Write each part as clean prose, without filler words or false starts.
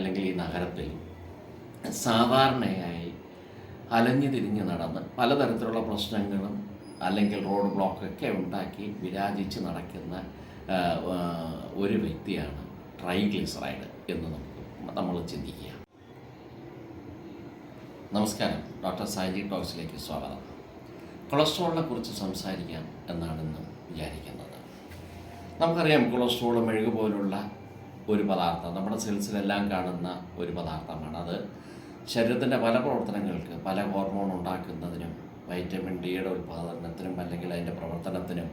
അല്ലെങ്കിൽ ഈ നഗരത്തിൽ സാധാരണയായി അലഞ്ഞു തിരിഞ്ഞ് നടന്ന് പലതരത്തിലുള്ള പ്രശ്നങ്ങളും അല്ലെങ്കിൽ റോഡ് ബ്ലോക്കൊക്കെ ഉണ്ടാക്കി വിരാജിച്ച് നടക്കുന്ന ഒരു വ്യക്തിയാണ് ട്രൈഗ്ലിസറൈഡ് എന്ന് നമ്മൾ ചിന്തിക്കുക. നമസ്കാരം, ഡോക്ടർ സാജി ടോക്സിലേക്ക് സ്വാഗതം. കൊളസ്ട്രോളിനെ കുറിച്ച് സംസാരിക്കാം എന്നാണ് ഇന്ന് വിചാരിക്കുന്നത്. നമുക്കറിയാം, കൊളസ്ട്രോൾ മെഴുകു പോലുള്ള ഒരു പദാർത്ഥം നമ്മുടെ സെൽസിലെല്ലാം കാണുന്ന ഒരു പദാർത്ഥമാണ്. അത് ശരീരത്തിൻ്റെ പല പ്രവർത്തനങ്ങൾക്ക്, പല ഹോർമോൺ ഉണ്ടാക്കുന്നതിനും, വൈറ്റമിൻ ഡിയുടെ ഉൽപ്പാദനത്തിനും അല്ലെങ്കിൽ അതിൻ്റെ പ്രവർത്തനത്തിനും,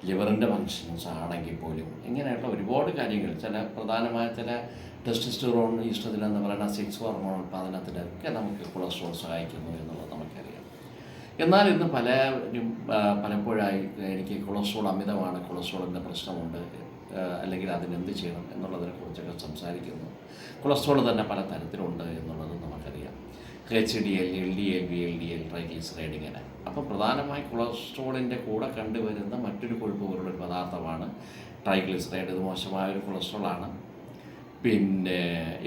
ലിവറിൻ്റെ ഫങ്ഷൻസ് ആണെങ്കിൽ പോലും ഇങ്ങനെയുള്ള ഒരുപാട് കാര്യങ്ങൾ, പ്രധാനമായ ചില ടെസ്റ്റോസ്റ്റെറോൺ, ഈസ്ട്രജൻ എന്ന് പറയുന്ന സെക്സ് ഹോർമോൺ ഉൽപ്പാദനത്തിനൊക്കെ നമുക്ക് കൊളസ്ട്രോൾ സഹായിക്കുന്നു എന്നുള്ളത് നമുക്കറിയാം. എന്നാൽ ഇന്ന് പലപ്പോഴായി എനിക്ക് കൊളസ്ട്രോൾ അമിതമാണ്, കൊളസ്ട്രോളിൻ്റെ പ്രശ്നമുണ്ട്, അല്ലെങ്കിൽ അതിനെന്ത് ചെയ്യണം എന്നുള്ളതിനെക്കുറിച്ചൊക്കെ സംസാരിക്കുന്നു. കൊളസ്ട്രോൾ തന്നെ പല തരത്തിലുണ്ട് എന്നുള്ളത് നമുക്കറിയാം. HDL, LDL, VLDL, ട്രൈഗ്ലിസറൈഡ് ഇങ്ങനെ. അപ്പോൾ പ്രധാനമായി കൊളസ്ട്രോളിൻ്റെ കൂടെ കണ്ടുവരുന്ന മറ്റൊരു കൊഴുപ്പ് പോലുള്ള ഒരു പദാർത്ഥമാണ് ട്രൈഗ്ലിസറൈഡ്. ഇത് മോശമായൊരു കൊളസ്ട്രോളാണ്. പിന്നെ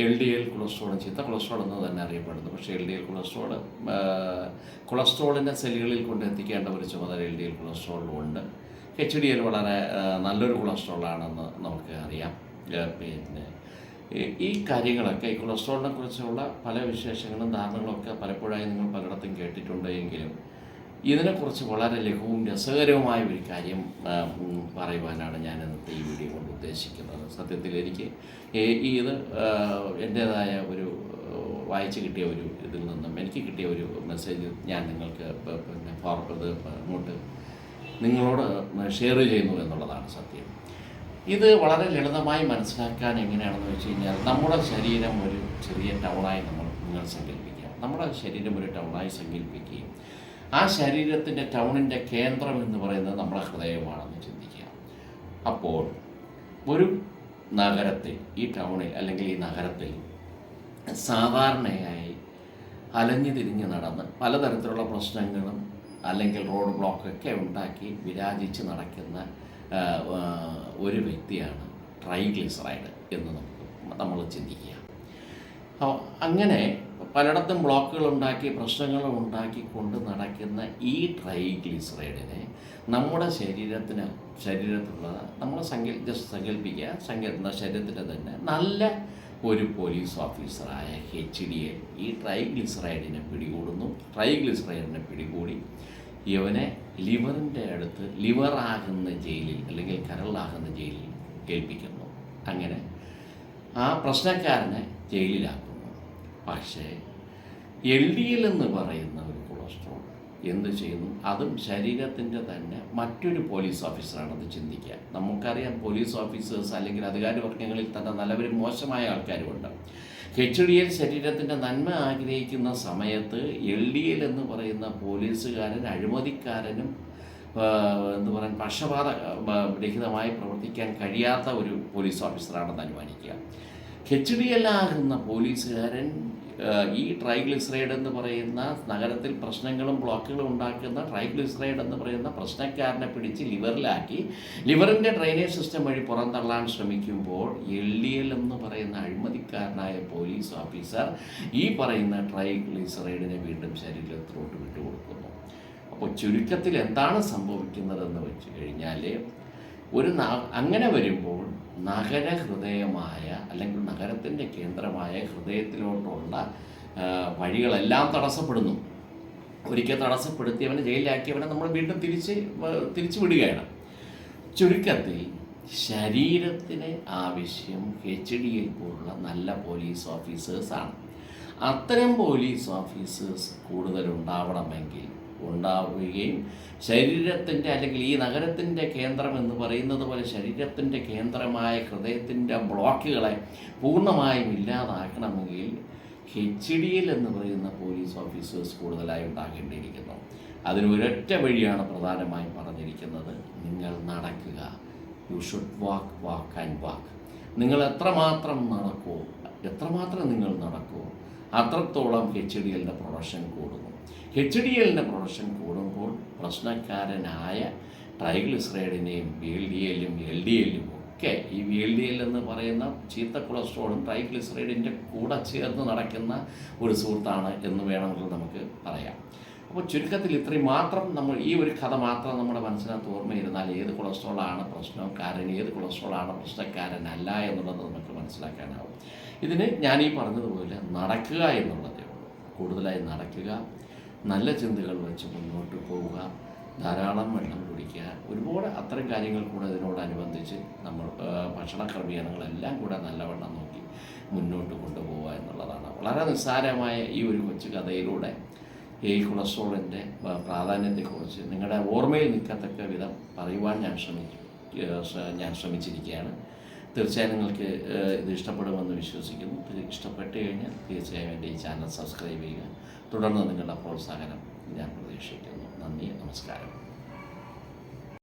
LDL കൊളസ്ട്രോളും ചീത്ത കൊളസ്ട്രോൾ എന്ന് തന്നെ അറിയപ്പെടുന്നു. പക്ഷേ LDL കൊളസ്ട്രോളിൻ്റെ സെല്ലുകളിൽ കൊണ്ടെത്തിക്കേണ്ട ഒരു ചുമതല LDL കൊളസ്ട്രോളിലുണ്ട്. HDL വളരെ നല്ലൊരു കൊളസ്ട്രോളാണെന്ന് നമുക്ക് അറിയാം. പിന്നെ ഈ കാര്യങ്ങളൊക്കെ, ഈ കൊളസ്ട്രോളിനെ കുറിച്ചുള്ള പല വിശേഷങ്ങളും ധാരണകളൊക്കെ പലപ്പോഴായി നിങ്ങൾ പലയിടത്തും കേട്ടിട്ടുണ്ട്. എങ്കിലും ഇതിനെക്കുറിച്ച് വളരെ ലഘുവും രസകരവുമായ ഒരു കാര്യം പറയുവാനാണ് ഞാൻ ഇന്നത്തെ ഈ വീഡിയോ കൊണ്ട് ഉദ്ദേശിക്കുന്നത്. സത്യത്തിൽ എനിക്ക് ഇത് എൻ്റേതായ ഒരു വായിച്ച് കിട്ടിയ ഒരു ഇതിൽ നിന്നും എനിക്ക് കിട്ടിയ ഒരു മെസ്സേജ് ഞാൻ നിങ്ങൾക്ക് അങ്ങോട്ട് നിങ്ങളോട് ഷെയർ ചെയ്യുന്നു എന്നുള്ളതാണ് സത്യം. ഇത് വളരെ ലളിതമായി മനസ്സിലാക്കാൻ എങ്ങനെയാണെന്ന് വെച്ച് കഴിഞ്ഞാൽ, നമ്മുടെ ശരീരം ഒരു ചെറിയ ടൗണായി നിങ്ങൾ സങ്കല്പിക്കുക. നമ്മുടെ ശരീരം ഒരു ടൗണായി സങ്കല്പിക്കുകയും ആ ശരീരത്തിൻ്റെ ടൗണിൻ്റെ കേന്ദ്രം എന്ന് പറയുന്നത് നമ്മുടെ ഹൃദയമാണെന്ന് ചിന്തിക്കുക. അപ്പോൾ ഒരു നഗരത്തിൽ, ഈ ടൗണിൽ അല്ലെങ്കിൽ ഈ നഗരത്തിൽ സാധാരണയായി അലഞ്ഞു തിരിഞ്ഞ് നടന്ന് പലതരത്തിലുള്ള പ്രശ്നങ്ങളും അല്ലെങ്കിൽ റോഡ് ബ്ലോക്കൊക്കെ ഉണ്ടാക്കി വിരാജിച്ച് നടക്കുന്ന ഒരു വ്യക്തിയാണ് ട്രൈഗ്ലിസറൈഡ് എന്ന് നമ്മൾ ചിന്തിക്കുക. അങ്ങനെ പലയിടത്തും ബ്ലോക്കുകൾ ഉണ്ടാക്കി, പ്രശ്നങ്ങൾ ഉണ്ടാക്കിക്കൊണ്ട് നടക്കുന്ന ഈ ട്രൈഗ്ലിസറൈഡിനെ നമ്മുടെ ശരീരത്തിലുള്ള നമ്മൾ സങ്കല്പിക്കുക, ശരീരത്തിൻ്റെ തന്നെ നല്ല ഒരു പോലീസ് ഓഫീസറായ HDL ഈ ട്രൈഗ്ലിസറൈഡിനെ പിടികൂടി ഇവനെ ലിവറിൻ്റെ അടുത്ത്, ലിവറാകുന്ന ജയിലിൽ അല്ലെങ്കിൽ കരളാകുന്ന ജയിലിൽ ഏൽപ്പിക്കുന്നു. അങ്ങനെ ആ പ്രശ്നക്കാരനെ ജയിലിലാക്കുന്നു. പക്ഷേ LDL എന്ന് പറയുന്ന ഒരു കൊളസ്ട്രോൾ എന്ത് ചെയ്യുന്നു? അതും ശരീരത്തിൻ്റെ തന്നെ മറ്റൊരു പോലീസ് ഓഫീസറാണെന്ന് ചിന്തിക്കുക. നമുക്കറിയാം, പോലീസ് ഓഫീസേഴ്സ് അല്ലെങ്കിൽ അധികാരവർഗ്ഗങ്ങളിൽ തന്നെ നല്ലവരും മോശമായ ആൾക്കാരുമുണ്ട്. HDL ശരീരത്തിൻ്റെ നന്മ ആഗ്രഹിക്കുന്ന സമയത്ത് LDL എന്ന് പറയുന്ന പോലീസുകാരൻ അഴിമതിക്കാരനും പക്ഷപാത രഹിതമായി പ്രവർത്തിക്കാൻ കഴിയാത്ത ഒരു പോലീസ് ഓഫീസറാണെന്ന് അനുമാനിക്കുക. HDL ആകുന്ന പോലീസുകാരൻ ഈ ട്രൈഗ്ലിസറൈഡ് എന്ന് പറയുന്ന നഗരത്തിൽ പ്രശ്നങ്ങളും ബ്ലോക്കുകളും ഉണ്ടാക്കുന്ന ട്രൈഗ്ലിസറൈഡ് എന്ന് പറയുന്ന പ്രശ്നക്കാരനെ പിടിച്ച് ലിവറിലാക്കി ലിവറിൻ്റെ ഡ്രെയിനേജ് സിസ്റ്റം വഴി പുറന്തള്ളാൻ ശ്രമിക്കുമ്പോൾ LDL എന്ന് പറയുന്ന അഴിമതിക്കാരനായ പോലീസ് ഓഫീസർ ഈ പറയുന്ന ട്രൈഗ്ലിസറൈഡിനെ വീണ്ടും ശരീരത്തിലോട്ട് വിട്ടുകൊടുക്കുന്നു. അപ്പോൾ ചുരുക്കത്തിൽ എന്താണ് സംഭവിക്കുന്നതെന്ന് വെച്ച് കഴിഞ്ഞാൽ, അങ്ങനെ വരുമ്പോൾ നഗരഹൃദയമായ അല്ലെങ്കിൽ നഗരത്തിൻ്റെ കേന്ദ്രമായ ഹൃദയത്തിലോട്ടുള്ള വഴികളെല്ലാം തടസ്സപ്പെടുന്നു. ഒരിക്കൽ തടസ്സപ്പെടുത്തിയവനെ, ജയിലിലാക്കിയവനെ നമ്മൾ വീണ്ടും തിരിച്ചു വിടുകയാണ്. ചുരുക്കത്തിൽ ശരീരത്തിന് ആവശ്യം HDL പോലുള്ള നല്ല പോലീസ് ഓഫീസേഴ്സാണ്. അത്തരം പോലീസ് ഓഫീസേഴ്സ് ഉണ്ടാവുകയും ശരീരത്തിൻ്റെ അല്ലെങ്കിൽ ഈ നഗരത്തിൻ്റെ കേന്ദ്രം എന്ന് പറയുന്നത് പോലെ ശരീരത്തിൻ്റെ കേന്ദ്രമായ ഹൃദയത്തിൻ്റെ ബ്ലോക്കുകളെ പൂർണ്ണമായും ഇല്ലാതാക്കണമെങ്കിൽ HDL എന്ന് പറയുന്ന പോലീസ് ഓഫീസേഴ്സ് കൂടുതലായി ഉണ്ടാകേണ്ടിയിരിക്കുന്നു. അതിനൊരൊറ്റ വഴിയാണ് പ്രധാനമായും പറഞ്ഞിരിക്കുന്നത്: നിങ്ങൾ നടക്കുക. You should walk and walk. നിങ്ങൾ എത്രമാത്രം നിങ്ങൾ നടക്കുമോ അത്രത്തോളം HDLൻ്റെ പ്രൊഡക്ഷൻ കൂടുന്നു. HDLൻ്റെ പ്രൊഡക്ഷൻ കൂടുമ്പോൾ പ്രശ്നക്കാരനായ ട്രൈഗ്ലിസറൈഡിനെയും VLDLും LDLും ഒക്കെ ഈ VLDL എന്ന് പറയുന്ന ചീത്ത കൊളസ്ട്രോളും ട്രൈഗ്ലിസറൈഡിൻ്റെ കൂടെ ചേർന്ന് നടക്കുന്ന ഒരു സുഹൃത്താണ് എന്ന് വേണമെങ്കിൽ നമുക്ക് പറയാം. അപ്പോൾ ചുരുക്കത്തിൽ ഇത്രയും മാത്രം ഈ ഒരു കഥ മാത്രം നമ്മുടെ മനസ്സിനകത്ത് ഓർമ്മയിരുന്നാൽ ഏത് കൊളസ്ട്രോളാണ് പ്രശ്നക്കാരൻ, ഏത് കൊളസ്ട്രോളാണ് പ്രശ്നക്കാരനല്ല എന്നുള്ളത് നമുക്ക് മനസ്സിലാക്കാനാവും. ഇതിന് ഞാനീ പറഞ്ഞതുപോലെ നടക്കുക എന്നുള്ളതേ ഉള്ളൂ. കൂടുതലായി നടക്കുക, നല്ല ചിന്തകൾ വെച്ച് മുന്നോട്ട് പോവുക, ധാരാളം വെള്ളം കുടിക്കുക, ഒരുപാട് അത്തരം കാര്യങ്ങൾ കൂടെ ഇതിനോടനുബന്ധിച്ച് നമ്മൾ ഭക്ഷണ ക്രമീകരണങ്ങളെല്ലാം കൂടെ നല്ലവണ്ണം നോക്കി മുന്നോട്ട് കൊണ്ടുപോവുക എന്നുള്ളതാണ്. വളരെ നിസ്സാരമായ ഈ ഒരു കൊച്ചു കഥയിലൂടെ ഈ കൊളസ്ട്രോളിൻ്റെ പ്രാധാന്യത്തെക്കുറിച്ച് നിങ്ങളുടെ ഓർമ്മയിൽ നിൽക്കത്തക്ക വിധം പറയുവാൻ ഞാൻ ശ്രമിച്ചിരിക്കുകയാണ്. തീർച്ചയായും നിങ്ങൾക്ക് ഇത് ഇഷ്ടപ്പെടുമെന്ന് വിശ്വസിക്കുന്നു. ഇഷ്ടപ്പെട്ട് കഴിഞ്ഞാൽ തീർച്ചയായും എൻ്റെ ഈ ചാനൽ സബ്സ്ക്രൈബ് ചെയ്യുക. തുടർന്ന് നിങ്ങളുടെ പ്രോത്സാഹനം ഞാൻ പ്രതീക്ഷിക്കുന്നു. നന്ദി, നമസ്കാരം.